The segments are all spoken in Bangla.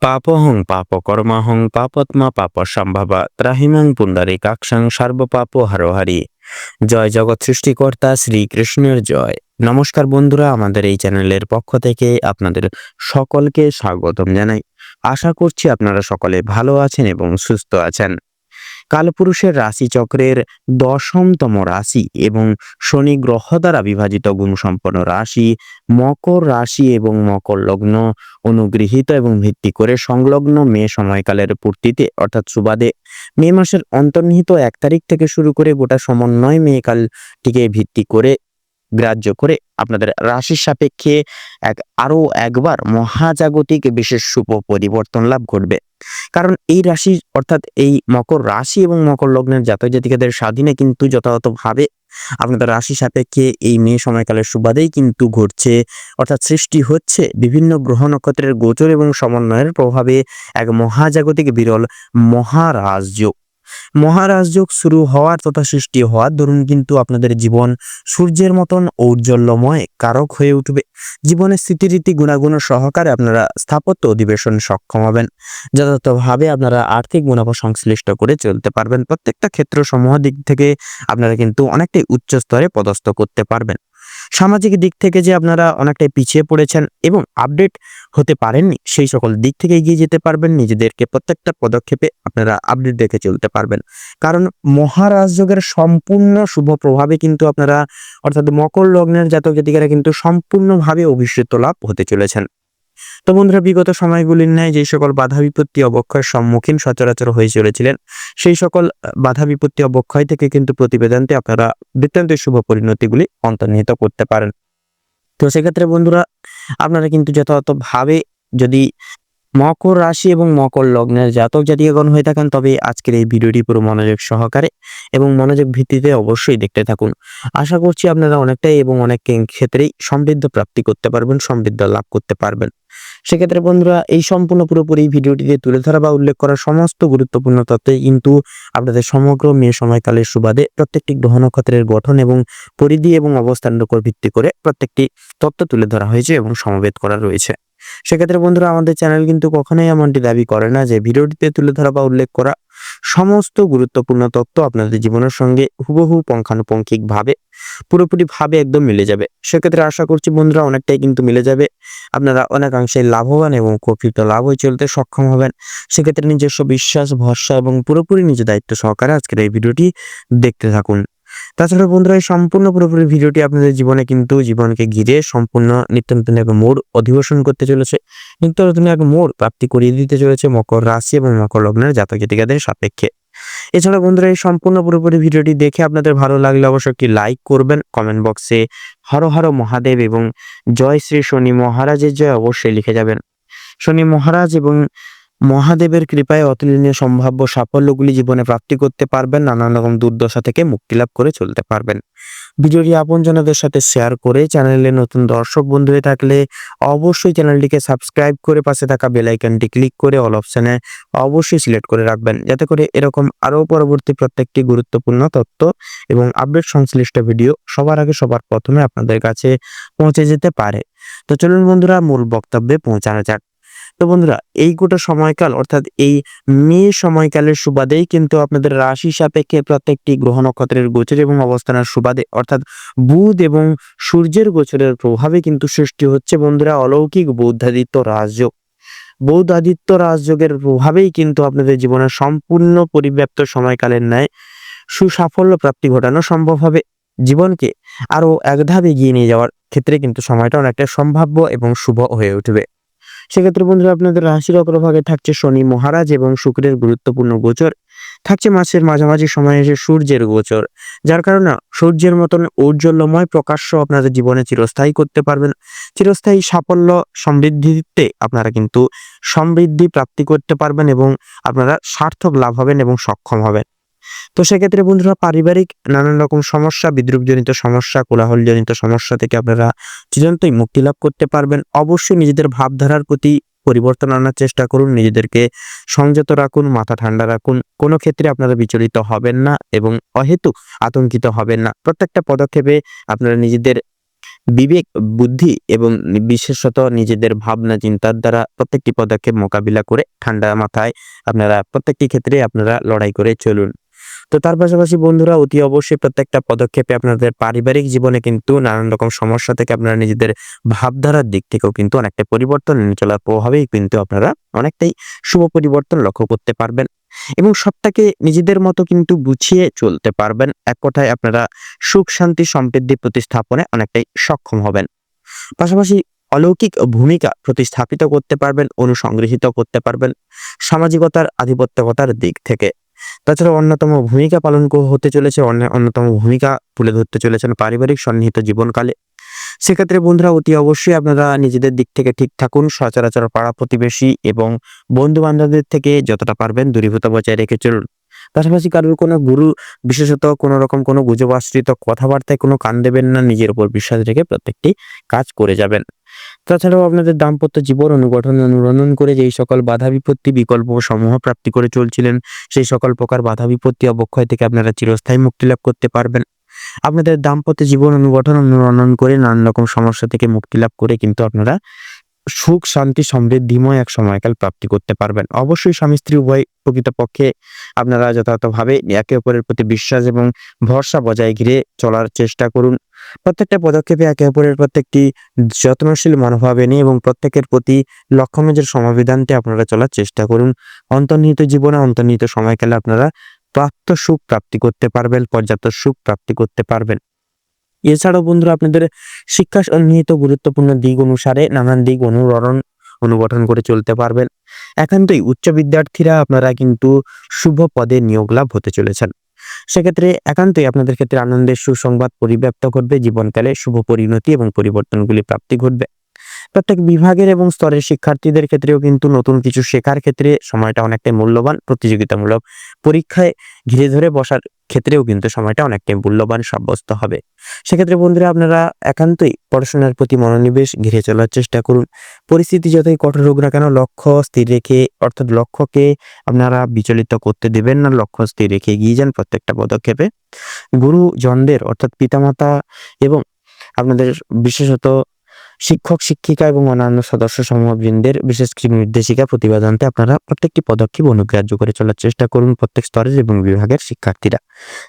পাপহং পাপকর্মাহং পাপত্মা পাপসম্ভবা ত্রাহিমাং পুণ্ডরীকাক্ষং সর্বপাপ হারোহারি। জয় জগৎ সৃষ্টিকর্তা শ্রীকৃষ্ণের জয়। নমস্কার বন্ধুরা, আমাদের এই চ্যানেলের পক্ষ থেকে আপনাদের সকলকে স্বাগতম জানাই। আশা করছি আপনারা সকলে ভালো আছেন এবং সুস্থ আছেন। কালপুরুষের রাশিচক্রের ১০তম রাশি এবং শনি গ্রহ দ্বারা বিভাজিত গুণসম্পন্ন রাশি মকর রাশি এবং মকর লগ্ন অনুগৃহীত এবং ভিত্তি করে সংলগ্ন মে সময়কালের পূর্তিতে অর্থাৎ সুবাদে মে মাসের অন্তর্নিহিত ১ তারিখ থেকে শুরু করে গোটা সমন্বয় মে কালটিকে ভিত্তি করে গ্রাহ্য করে আপনাদের রাশির সাপেক্ষে আরো একবার মহাজাগতিক বিশেষ শুভ পরিবর্তন লাভ ঘটবে। কারণ এই রাশি অর্থাৎ এই মকর রাশি এবং মকর লগ্নের জাতক জাতিকাদের স্বাধীনে কিন্তু যথাযথভাবে আপনাদের রাশি সাপেক্ষে এই মে সময়কালের সুবাদেই কিন্তু ঘটছে, অর্থাৎ সৃষ্টি হচ্ছে বিভিন্ন গ্রহ নক্ষত্রের গোচর এবং সমন্বয়ের প্রভাবে এক মহাজাগতিক বিরল মহারাজযোগ। মহারাজযোগ শুরু হওয়ার তথা সৃষ্টি হওয়ার দরুন কিন্তু আপনাদের জীবন সূর্যের মতন ঔজ্জ্বল্যময় কারক হয়ে উঠবে। জীবনের স্মৃতিরীতি গুণাগুণ সহকারে আপনারা স্থাপত্য অধিবেশন সক্ষম হবেন। যথাযথভাবে আপনারা আর্থিক মুনাফা সংশ্লিষ্ট করে চলতে পারবেন। প্রত্যেকটা ক্ষেত্র সমূহ দিক থেকে আপনারা কিন্তু অনেকটাই উচ্চ স্তরে পদস্থ করতে পারবেন। সামাজিক দিক থেকে যে আপনারা অনেকটাই পিছিয়ে পড়েছেন এবং আপডেট হতে পারেননি, সেই সকল দিক থেকে এগিয়ে যেতে পারবেন। নিজেদেরকে প্রত্যেকটা পদক্ষেপে আপনারা আপডেট দেখে চলতে পারবেন। কারণ মহারাজযোগের সম্পূর্ণ শুভ প্রভাবে কিন্তু আপনারা অর্থাৎ মকর লগ্নের জাতক জাতিকারা কিন্তু সম্পূর্ণভাবে অভিষিক্ত লাভ হতে চলেছেন। তো বন্ধুরা, বিগত সময়গুলির ন্যায় যে সকল বাধা বিপত্তি অবক্ষয়ের সম্মুখীন সচরাচর হয়ে চলেছিলেন, সেই সকল বাধা বিপত্তি অবক্ষয় থেকে কিন্তু প্রতিবেদনতে আপনারা বৃত্তান্ত শুভ পরিণতিগুলি অন্তর্নিহিত করতে পারেন। তো সেক্ষেত্রে বন্ধুরা, আপনারা কিন্তু যথাযথভাবে যদি মকর রাশি এবং মকর লগ্নের জাতক জাতিকাগণ হয়ে থাকেন, তবে আজকের এই ভিডিওটি পুরো মনোযোগ সহকারে এবং মনোযোগ ভিত্তিতে অবশ্যই দেখতে থাকুন। আশা করছি আপনারা অনেকটাই এবং অনেক ক্ষেত্রেই সমৃদ্ধ প্রাপ্তি করতে পারবেন, সমৃদ্ধ লাভ করতে পারবেন। সেক্ষেত্রে বন্ধুরা, এই সম্পূর্ণ পুরোপুরি ভিডিওটিতে তুলে ধরা বা উল্লেখ করা সমস্ত গুরুত্বপূর্ণ তথ্যই কিন্তু আপনাদের সমগ্র মে সময়কালের সুবাদে প্রত্যেকটি গ্রহ নক্ষত্রের গঠন এবং পরিধি এবং অবস্থানের উপর ভিত্তি করে প্রত্যেকটি তথ্য তুলে ধরা হয়েছে এবং সমবেত করা রয়েছে। সেক্ষেত্রে বন্ধুরা, আমাদের চ্যানেল কিন্তু কখনোই এমনটি দাবি করে না যে ভিডিওটিতে তুলে ধরা বা উল্লেখ করা সমস্ত গুরুত্বপূর্ণ তথ্য আপনাদের জীবনের সঙ্গে হুবহু পুঙ্খানুপুঙ্খিক ভাবে পুরোপুরি ভাবে একদম মিলে যাবে। সেক্ষেত্রে আশা করছি বন্ধুরা অনেকটাই কিন্তু মিলে যাবে। আপনারা অনেকাংশে লাভবান এবং প্রকৃত লাভ হয়ে চলতে সক্ষম হবেন। সেক্ষেত্রে নিজস্ব বিশ্বাস, ভরসা এবং পুরোপুরি নিজের দায়িত্ব সহকারে আজকের এই ভিডিওটি দেখতে থাকুন। তাছাড়া বন্ধুরা, এই সম্পূর্ণ পুরোপুরি ভিডিওটি আপনাদের জীবনে কিন্তু জীবনকে ঘিরে সম্পূর্ণ নিত্য নতুন এক মোড় অধিবেশন করতে চলেছে, নিত্য নতুন এক মোড় প্রাপ্তি করিয়ে দিতে চলেছে মকর রাশি এবং মকর লগ্নের জাতক জাতিকাদের সাপেক্ষে। এছাড়া বন্ধুরা, এই সম্পূর্ণ পুরোপুরি ভিডিওটি দেখে আপনাদের ভালো লাগলে অবশ্যই একটি লাইক করবেন, কমেন্ট বক্সে হর হর মহাদেব এবং জয় শ্রী শনি মহারাজের জয় অবশ্যই লিখে যাবেন। শনি মহারাজ এবং মহাদেবের কৃপায় অতুলনীয় সম্ভাব্য সাফল্যগুলি জীবনে প্রাপ্তি করতে পারবেন, নানান রকম দুর্দশা থেকে মুক্তি লাভ করে চলতে পারবেন। ভিডিওটি আপনজনদের সাথে শেয়ার করে চ্যানেলে নতুন দর্শক বন্ধু হয়ে থাকলে অবশ্যই চ্যানেলটিকে সাবস্ক্রাইব করে পাশে থাকা বেল আইকনটি ক্লিক করে অল অপশনে অবশ্যই সিলেক্ট করে রাখবেন, যাতে করে এরকম আরও পরবর্তী প্রত্যেকটি গুরুত্বপূর্ণ তথ্য এবং আপডেট সংশ্লিষ্ট ভিডিও সবার আগে সবার প্রথমে আপনাদের কাছে পৌঁছে যেতে পারে। তো চলুন বন্ধুরা, মূল বক্তব্যে পৌঁছানো যাক। তো বন্ধুরা, এই গোটা সময়কাল অর্থাৎ এই মে সময়কালের সুবাদেই কিন্তু আপনাদের রাশি সাপেক্ষে প্রত্যেকটি গ্রহ নক্ষত্রের গোচর এবং অবস্থানের সুবাদে অর্থাৎ বুধ এবং সূর্যের গোচরের প্রভাবে কিন্তু সৃষ্টি হচ্ছে বন্ধুরা অলৌকিক বৌদ্ধাদিত্য রাজযোগ। বৌদ্ধাদিত্য রাজযোগের প্রভাবেই কিন্তু আপনাদের জীবনের সম্পূর্ণ পরিব্যাপ্ত সময়কালের ন্যায় সুসাফল্য প্রাপ্তি ঘটানো সম্ভব হবে। জীবনকে আরো এক ধাপ এগিয়ে নিয়ে যাওয়ার ক্ষেত্রে কিন্তু সময়টা অনেকটা সম্ভাব্য এবং শুভ হয়ে উঠবে। সেক্ষেত্রে বন্ধুরা, আপনাদের রাশির অগ্রভাগে থাকছে শনি মহারাজ এবং শুক্রের গুরুত্বপূর্ণ গোচর, থাকছে মাসের মাঝামাঝি সময়ে এসে সূর্যের গোচর, যার কারণে সূর্যের মতন ঔজ্জ্বল্যময় প্রকাশ্য আপনাদের জীবনে চিরস্থায়ী করতে পারবেন। চিরস্থায়ী সাফল্য সমৃদ্ধিতে আপনারা কিন্তু সমৃদ্ধি প্রাপ্তি করতে পারবেন এবং আপনারা সার্থক লাভ হবেন এবং সক্ষম হবেন। তো সেক্ষেত্রে বন্ধুরা, পারিবারিক নানান রকম সমস্যা, বিদ্রুপজনিত সমস্যা, কোলাহলজনিত সমস্যা থেকে আপনারা চিরন্তই মুক্তি লাভ করতে পারবেন। অবশ্যই নিজেদের ভাবধারার প্রতি পরিবর্তন আনার চেষ্টা করুন, নিজেদেরকে সংযত রাখুন, মাথা ঠান্ডা রাখুন। কোনো ক্ষেত্রে আপনারা বিচলিত হবেন না এবং অহেতুক আতঙ্কিত হবেন না। প্রত্যেকটা পদক্ষেপে আপনারা নিজেদের বিবেক, বুদ্ধি এবং বিশেষত নিজেদের ভাবনা চিন্তার দ্বারা প্রত্যেকটি পদক্ষেপ মোকাবিলা করে ঠান্ডা মাথায় আপনারা প্রত্যেকটি ক্ষেত্রে আপনারা লড়াই করে চলুন। তো তার পাশাপাশি বন্ধুরা অতি অবশ্যই প্রত্যেকটা পদক্ষেপে আপনাদের পারিবারিক জীবনে কিন্তু নানান রকম সমস্যা থেকে আপনারা নিজেদের ভাবধারার দিক থেকেও কিন্তু অনেকটা পরিবর্তন এনে চলার প্রভাবেই কিন্তু আপনারা অনেকটাই শুভ পরিবর্তন লক্ষ্য করতে পারবেন এবং সবটাকে নিজেদের মতো কিন্তু গুছিয়ে চলতে পারবেন। এক কথায় আপনারা সুখ শান্তি সমৃদ্ধি প্রতিস্থাপনে অনেকটাই সক্ষম হবেন। পাশাপাশি অলৌকিক ভূমিকা প্রতিস্থাপিত করতে পারবেন, অনুসংগৃহীত করতে পারবেন সামাজিকতার আধিপত্যকতার দিক থেকে। তাছাড়া অন্যতম ভূমিকা পালন হতে চলেছে, অন্যতম ভূমিকা তুলে ধরতে চলেছেন পারিবারিক সন্নিহিত জীবনকালে। সেক্ষেত্রে বন্ধুরা অতি অবশ্যই আপনারা নিজেদের দিক থেকে ঠিক থাকুন। সচরাচর পাড়া প্রতিবেশী এবং বন্ধু বান্ধবদের থেকে যতটা পারবেন দূরীভূত বজায় রেখে চলুন। পাশাপাশি কারোর কোনো গুরু বিশেষত কোনো রকম কোনো গুজব আশ্রিত কথাবার্তায় কোনো কান দেবেন না। নিজের উপর বিশ্বাস রেখে প্রত্যেকটি কাজ করে যাবেন। তাছাড়াও আপনাদের দাম্পত্য জীবন অনুগঠন অনুরণন করে যেই সকল বাধা বিপত্তি বিকল্প সমূহ প্রাপ্তি করে চলছিলেন, সেই সকল প্রকার বাধা বিপত্তি অবক্ষয় থেকে আপনারা চিরস্থায়ী মুক্তি লাভ করতে পারবেন। আপনাদের দাম্পত্য জীবন অনুগঠন অনুরণন করে নানান রকম সমস্যা থেকে মুক্তি লাভ করে কিন্তু আপনারা সুখ শান্তি সমৃদ্ধিময় এক সময়কাল প্রাপ্তি করতে পারবেন। অবশ্যই স্বামী স্ত্রী উভয় প্রকৃতপক্ষে আপনারা যথাযথভাবে একে অপরের প্রতি বিশ্বাস এবং ভরসা বজায় ঘিরে চলার চেষ্টা করুন। প্রত্যেকটা পদক্ষেপে একে অপরের প্রত্যেকটি যত্নশীল মনোভাব এনে এবং প্রত্যেকের প্রতি লক্ষ্যমেজের সমাবিধানতে আপনারা চলার চেষ্টা করুন। অন্তর্নিহিত জীবনে অন্তর্নিহিত সময়কালে আপনারা প্রাপ্ত সুখ প্রাপ্তি করতে পারবেন, পর্যাপ্ত সুখ প্রাপ্তি করতে পারবেন। এছাড়াও বন্ধুরা আপনাদের শিক্ষা সন্নিহিত গুরুত্বপূর্ণ দিক অনুসারে নানান দিক অনুগঠন করে চলতে পারবেন। একান্তই উচ্চ বিদ্যার্থীরা আপনারা কিন্তু শুভ পদে নিয়োগ লাভ হতে চলেছেন। সেক্ষেত্রে একান্তই আপনাদের ক্ষেত্রে আনন্দের সুসংবাদ পরিব্যাপ্ত ঘটবে, জীবনকালে শুভ পরিণতি এবং পরিবর্তনগুলি প্রাপ্তি ঘটবে। প্রত্যেক বিভাগের এবং স্তরের শিক্ষার্থীদের ক্ষেত্রেও কিন্তু নতুন কিছু শেখার ক্ষেত্রে সময়টা অনেকটাই মূল্যবান। প্রতিযোগিতামূলক পরীক্ষায় ঘিরে ধরে বসার ক্ষেত্রেও কিন্তু সময়টা অনেকটাই মূল্যবান সাব্যস্ত হবে। সেক্ষেত্রে বন্ধুরা আপনারা একান্তই পড়াশোনার প্রতি মনোনিবেশ ঘিরে চলার চেষ্টা করুন। পরিস্থিতি যতই কঠোর হোক না কেন লক্ষ্য স্থির রেখে অর্থাৎ লক্ষ্যকে আপনারা বিচলিত করতে দেবেন না। লক্ষ্য স্থির রেখে এগিয়ে যান প্রত্যেকটা পদক্ষেপে। গুরুজনদের অর্থাৎ পিতামাতা এবং আপনাদের বিশেষত শিক্ষক শিক্ষিকা এবং অন্যান্য সদস্য সমূহবৃন্দের বিশেষ কিছু নির্দেশিকা প্রতিপাদনতে আপনারা প্রত্যেকটি পদক্ষেপ অনুগ্রাহ্য করে চলার চেষ্টা করুন প্রত্যেক স্তরের এবং বিভাগের শিক্ষার্থীরা।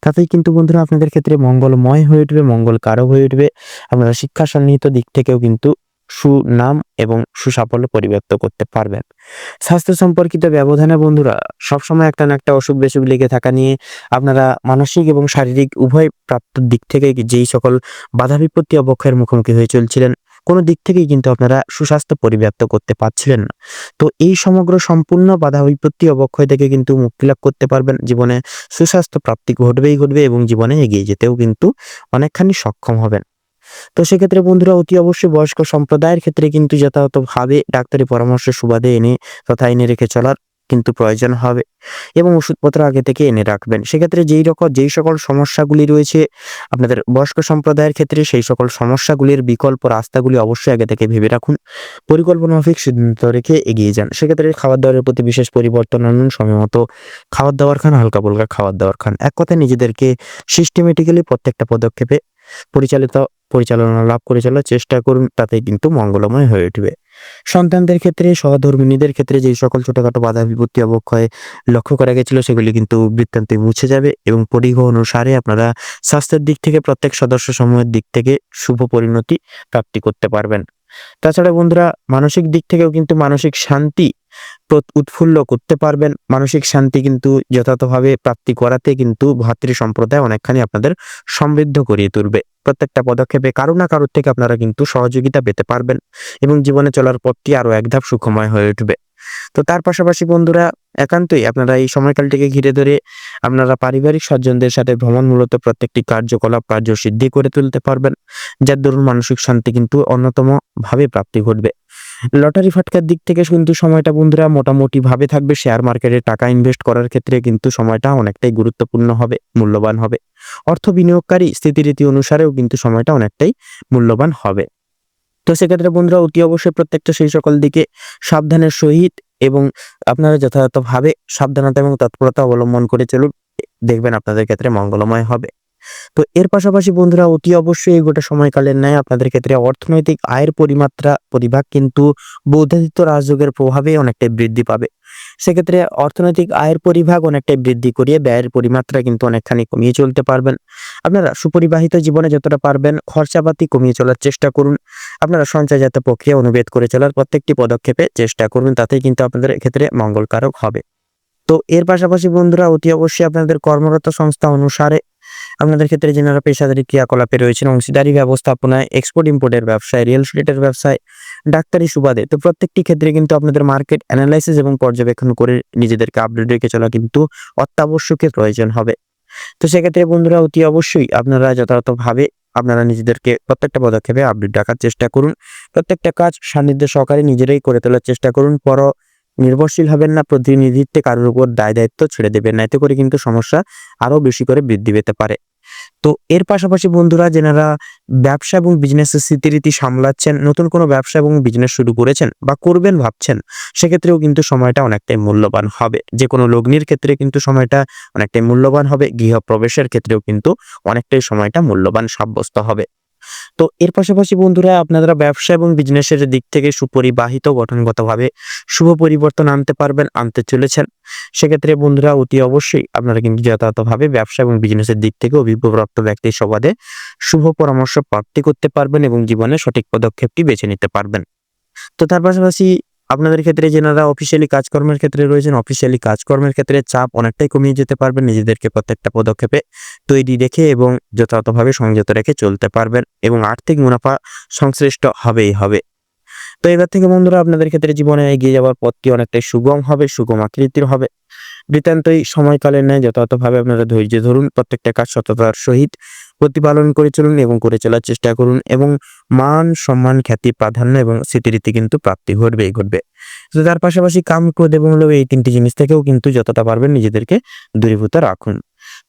তাতেই কিন্তু বন্ধুরা আপনাদের ক্ষেত্রে মঙ্গলময় হয়ে উঠবে, মঙ্গল কারক হয়ে উঠবে। আপনারা শিক্ষা সন্নিহিত দিক থেকেও কিন্তু সুনাম এবং সুসাফল্য পরিব্যাপ্ত করতে পারবেন। স্বাস্থ্য সম্পর্কিত ব্যবধানে বন্ধুরা সবসময় একটা না একটা অসুখ বিসুখ লেগে থাকা নিয়ে আপনারা মানসিক এবং শারীরিক উভয় প্রাপ্ত দিক থেকে যেই সকল বাধা বিপত্তি অবক্ষয়ের মুখোমুখি হয়ে চলছিলেন, কোনো দিক থেকেই কিন্তু আপনারা সুস্বাস্থ্য পরিব্যাপ্ত করতে পারছিলেন না। তো এই সমগ্র সম্পূর্ণ বাধা বিপত্তি অবক্ষয় থেকে কিন্তু মুক্তি লাভ করতে পারবেন। জীবনে সুস্বাস্থ্য প্রাপ্তি ঘটবে এবং জীবনে এগিয়ে যেতেও কিন্তু অনেকখানি সক্ষম হবেন। তো সেক্ষেত্রে বন্ধুরা অতি অবশ্যই বয়স্ক সম্প্রদায়ের ক্ষেত্রে কিন্তু যথাযথভাবে ডাক্তারি পরামর্শের সুবাদে এনে রেখে চলার কিন্তু প্রয়োজন হবে এবং ওষুধপত্র আগে থেকে এনে রাখবেন। সেক্ষেত্রে যেই সকল সমস্যাগুলি রয়েছে আপনাদের বয়স্ক সম্প্রদায়ের ক্ষেত্রে সেই সকল সমস্যাগুলির বিকল্প রাস্তাগুলি অবশ্যই আগে থেকে ভেবে রাখুন। পরিকল্পনা মাফিক সিদ্ধান্ত রেখে এগিয়ে যান। সেক্ষেত্রে খাবার দাবারের প্রতি বিশেষ পরিবর্তন আনুন, সময় মতো খাবার দাবার খান, হালকা ফুলকা খাবার দাবার খান। এক কথায় নিজেদেরকে সিস্টেমেটিক্যালি প্রত্যেকটা পদক্ষেপে পরিচালনা লাভ করে চলার চেষ্টা করুন, তাতেই কিন্তু মঙ্গলময় হয়ে উঠবে। সন্তানদের ক্ষেত্রে সহধর্মিণীদের ক্ষেত্রে যেই সকল ছোটখাটো বাধা বিপত্তি অবক্ষয় লক্ষ্য করা গেছিল সেগুলি কিন্তু বৃত্তান্তে মুছে যাবে এবং পরিবাহ অনুসারে আপনারা স্বাস্থ্যের দিক থেকে প্রত্যেক সদস্য সমূহের দিক থেকে শুভ পরিণতি প্রাপ্তি করতে পারবেন। তাছাড়া বন্ধুরা মানসিক দিক থেকেও কিন্তু মানসিক শান্তি উৎফুল্ল করতে পারবেন। মানসিক শান্তি কিন্তু যথাযথভাবে প্রাপ্তি করাতে কিন্তু ভাতৃ সম্প্রদায় অনেকখানি আপনাদের সমৃদ্ধ করিয়ে তুলবে। প্রত্যেকটা পদক্ষেপে কারো না কারোর থেকে আপনারা কিন্তু সহযোগিতা পেতে পারবেন এবং জীবনে চলার পথটি আরো এক ধাপ সুখময় হয়ে উঠবে। তো তার পাশাপাশি বন্ধুরা একান্তই আপনারা এই সময়কালটিকে ঘিরে ধরে আপনারা পারিবারিক স্বজনদের সাথে ভ্রমণমূলত প্রত্যেকটি কার্য সিদ্ধি করে তুলতে পারবেন, যার দরুন মানসিক শান্তি কিন্তু অন্যতম ভাবে প্রাপ্তি ঘটবে। লটারি ফাটকার দিক থেকে কিন্তু সময়টা বন্ধুরা মোটামুটি ভাবে থাকবে। শেয়ার মার্কেটে টাকা ইনভেস্ট করার ক্ষেত্রে কিন্তু সময়টা অনেকটাই গুরুত্বপূর্ণ হবে, মূল্যবান হবে। অর্থ বিনিয়োগকারী স্থিতিরীতি অনুসারেও কিন্তু সময়টা অনেকটাই মূল্যবান হবে। তো সেক্ষেত্রে বন্ধুরা অতি অবশ্যই প্রত্যেকটা সেই সকল দিকে সাবধানের সহিত এবং আপনারা যথাযথভাবে সাবধানতা এবং তৎপরতা অবলম্বন করে চলুন, দেখবেন আপনাদের ক্ষেত্রে মঙ্গলময় হবে। তো এর পাশাপাশি বন্ধুরা অতি অবশ্যই এই গোটা সময়কালের ন্যায় আপনাদের ক্ষেত্রে অর্থনৈতিক আয়ের পরিভাগ কিন্তু বৌদ্ধাদিত্য রাজযোগের প্রভাবে অনেকটাই বৃদ্ধি পাবে। সেক্ষেত্রে অর্থনৈতিক আয়ের পরিভাগ অনেকটাই বৃদ্ধি করিয়ে ব্যয়ের পরিমাত্রা কিন্তু অনেকখানি কমিয়ে চলতে পারবেন। আপনারা সুপরিবাহিত জীবনে যতটা পারবেন খরচাপাতি কমিয়ে চলার চেষ্টা করুন। আপনারা সঞ্চয়জাত প্রক্রিয়া অনুভেদ করে চলার প্রত্যেকটি পদক্ষেপে চেষ্টা করুন, তাতেই কিন্তু আপনাদের ক্ষেত্রে মঙ্গলকারক হবে। তো এর পাশাপাশি বন্ধুরা অতি অবশ্যই আপনাদের কর্মরত সংস্থা অনুসারে আপনাদের ক্ষেত্রে যারা পেশাদারি ক্রিয়াকলাপে রয়েছেন, অংশীদারি ব্যবস্থাপনায়, এক্সপোর্ট ইম্পোর্টের ব্যবসায়, রিয়েল এস্টেটের ব্যবসায়, ডাক্তারি সুবাদে, তো প্রত্যেকটি ক্ষেত্রে কিন্তু আপনাদের মার্কেট অ্যানালাইসিস এবং পর্যবেক্ষণ করে নিজেদেরকে আপডেট রেখে চলা কিন্তু অত্যাবশ্যকের প্রয়োজন হবে। তো সেক্ষেত্রে বন্ধুরা অতি অবশ্যই আপনারা যথাযথভাবে আপনারা নিজেদেরকে প্রত্যেকটা পদক্ষেপে আপডেট রাখার চেষ্টা করুন। প্রত্যেকটা কাজ সান্নিধ্য সহকারে নিজেরাই করে তোলার চেষ্টা করুন। নির্ভরশীল হবেন না, প্রতিনিধিত্বে কারোর উপর দায় দায়িত্ব ছেড়ে দেবেন না, এতে করে কিন্তু সমস্যা আরো বেশি করে বৃদ্ধি পেতে পারে। তো এর পাশাপাশি বন্ধুরা যারা ব্যবসা এবং বিজনেসের স্মৃতিরীতি সামলাচ্ছেন, নতুন কোনো ব্যবসা এবং বিজনেস শুরু করেছেন বা করবেন ভাবছেন, সেক্ষেত্রেও কিন্তু সময়টা অনেকটাই মূল্যবান হবে। যে কোনো লগ্নির ক্ষেত্রে কিন্তু সময়টা অনেকটাই মূল্যবান হবে। গৃহপ্রবেশের ক্ষেত্রেও কিন্তু অনেকটাই সময়টা মূল্যবান সাব্যস্ত হবে। তো এর পাশাপাশি বন্ধুরা আপনারা ব্যবসা এবং বিজনেসের দিক থেকে সুপরিবাহিত গঠনগতভাবে শুভ পরিবর্তন আনতে চলেছেন। সেক্ষেত্রে বন্ধুরা অতি অবশ্যই আপনারা কিন্তু যথাযথভাবে ব্যবসা এবং বিজনেসের দিক থেকে অভিজ্ঞপ্রাপ্ত ব্যক্তির সুবাদে শুভ পরামর্শ প্রাপ্তি করতে পারবেন এবং জীবনে সঠিক পদক্ষেপটি বেছে নিতে পারবেন। তো তার পাশাপাশি আপনাদের ক্ষেত্রে যারা অফিসিয়ালি কাজকর্মের ক্ষেত্রে রয়েছেন, অফিসিয়ালি কাজকর্মের ক্ষেত্রে চাপ অনেকটাই কমিয়ে যেতে পারবেন। নিজেদেরকে প্রত্যেকটা পদক্ষেপে তৈরি রেখে এবং যথাযথভাবে সংযত রেখে চলতে পারবেন এবং আর্থিক মুনাফা সংশ্লিষ্ট হবে। তো এবার থেকে বন্ধুরা আপনাদের ক্ষেত্রে জীবনে এগিয়ে যাওয়ার পথটি অনেকটাই সুগম হবে, সুগম আকৃতির হবে। বৃত্তান্তই সময়কালের ন্যায় যথাযথভাবে আপনারা ধৈর্য ধরুন, প্রত্যেকটা কাজ সততার সহিত প্রতিপালন করে চলুন এবং করে চলার চেষ্টা করুন এবং মান সম্মান খ্যাতি প্রাধান্য এবং স্মৃতিরীতি কিন্তু প্রাপ্তি ঘটবে। তো তার পাশাপাশি কাম ক্রোধ এবং লোভ এই তিনটি জিনিস থেকেও কিন্তু যতটা পারবেন নিজেদেরকে দূরীভূত রাখুন।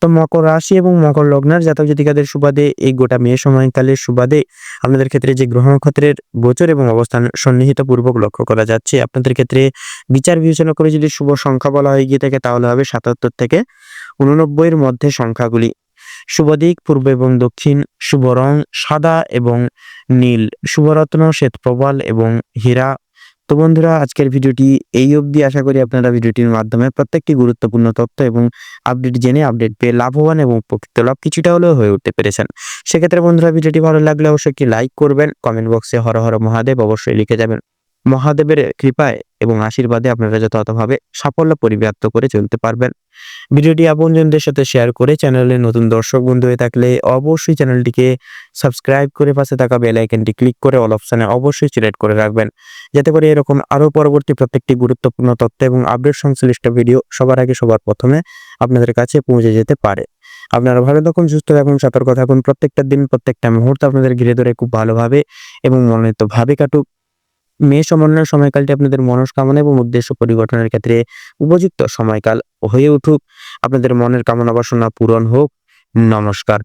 তো মকর রাশি এবং মকর লগ্নের জাতক জাতিকাদের সুবাদে এই গোটা মেয়ে সময়কালের সুবাদে আপনাদের ক্ষেত্রে যে গ্রহ নক্ষত্রের গোচর এবং অবস্থান সন্নিহিত পূর্বক লক্ষ্য করা যাচ্ছে, আপনাদের ক্ষেত্রে বিচার বিবেচনা করে যদি শুভ সংখ্যা বলা হয়ে গিয়ে থাকে তাহলে হবে 77 থেকে 89 এর মধ্যে সংখ্যাগুলি। শুভ দিক পূর্ব এবং দক্ষিণ, শুভ রং সাদা এবং নীল, শুভরত্ন শ্বেত প্রবাল এবং হীরা। তো বন্ধুরা আজকের ভিডিওটি এই অবধি। আশা করি আপনারা ভিডিওটির মাধ্যমে প্রত্যেকটি গুরুত্বপূর্ণ তথ্য এবং আপডেট জেনে আপডেট পেয়ে লাভবান এবং উপকৃত লাভ কিছুটা হলেও হয়ে উঠতে পেরেছেন। সেক্ষেত্রে বন্ধুরা ভিডিওটি ভালো লাগলে অবশ্যই একটি লাইক করবেন, কমেন্ট বক্সে হর হর মহাদেব অবশ্যই লিখে যাবেন। মহাদেবের কৃপায় এবং আশীর্বাদে আপনারা যথাযথভাবে সাফল্য পরিব্যাপ্ত করে চলতে পারবেন। ভিডিওটি আপনজনদের সাথে শেয়ার করে চ্যানেলে নতুন দর্শক বন্ধু হয়ে থাকলে অবশ্যই চ্যানেলটিকে সাবস্ক্রাইব করে পাশে থাকা বেল আইকনটি ক্লিক করে অল অপশনে অবশ্যই সিলেক্ট করে রাখবেন, যাতে করে এরকম আরো পরবর্তী প্রত্যেকটি গুরুত্বপূর্ণ তথ্য এবং আপডেট সংশ্লিষ্ট ভিডিও সবার আগে সবার প্রথমে আপনাদের কাছে পৌঁছে যেতে পারে। আপনারা ভালো থাকুন, সুস্থ থাকুন, সতর্ক থাকুন। প্রত্যেকটা দিন প্রত্যেকটা মুহূর্ত আপনাদের ঘিরে ধরে খুব ভালোভাবে এবং মনোনীতভাবে কাটুক। মেয়ে সমন্বয়ের সময়কালটি আপনাদের মনস্কামনা এবং উদ্দেশ্য পরিবর্তনের ক্ষেত্রে উপযুক্ত সময়কাল হয়ে উঠুক। আপনাদের মনের কামনা বাসনা পূরণ হোক। নমস্কার।